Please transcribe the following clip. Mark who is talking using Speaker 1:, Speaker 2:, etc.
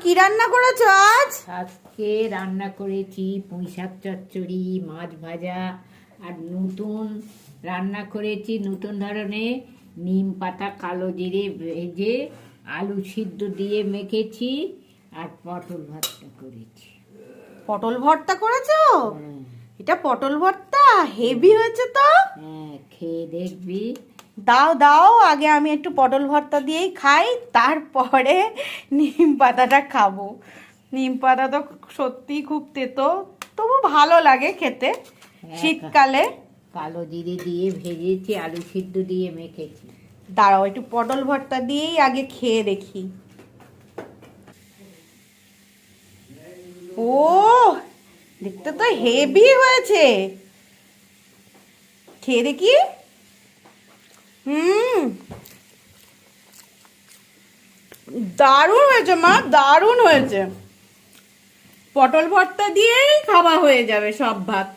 Speaker 1: কি রান্না করেছো আজ?
Speaker 2: আজকে রান্না করেছি পুঁই শাক চচ্চড়ি, মাছ ভাজা, আর নতুন রান্না করেছি নতুন ধরনের নিম পাতা কালো জিরে ভেজে আলু সিদ্ধ দিয়ে মেখেছি, আর পটল ভর্তা করেছি।
Speaker 1: পটল ভর্তা করেছো?
Speaker 2: হ্যাঁ,
Speaker 1: এটা পটল ভর্তা হেভি হয়েছে তো।
Speaker 2: হ্যাঁ, খেয়ে দেখবি।
Speaker 1: দাও দাও, আগে আমি একটু পটল ভর্তা দিয়েই খাই, তারপরে নিম পাতাটা খাবো। নিম পাতা তো সত্যিই খুব তেতো, তবু ভালো লাগে খেতে
Speaker 2: হ্যাঁ,
Speaker 1: শীতকালে।
Speaker 2: কালো জিরে দিয়ে ভেজেছি, আলু সিদ্ধ দিয়ে মেখেছি।
Speaker 1: দাঁড়াও, একটু পটল ভর্তা দিয়েই আগে খেয়ে দেখি। ও, দেখতে তো হেভি হয়েছে। খেয়ে দেখি। দারুণ হয়েছে মা, দারুণ হয়েছে। পটল ভর্তা দিয়েই খাওয়া হয়ে যাবে সব ভাত।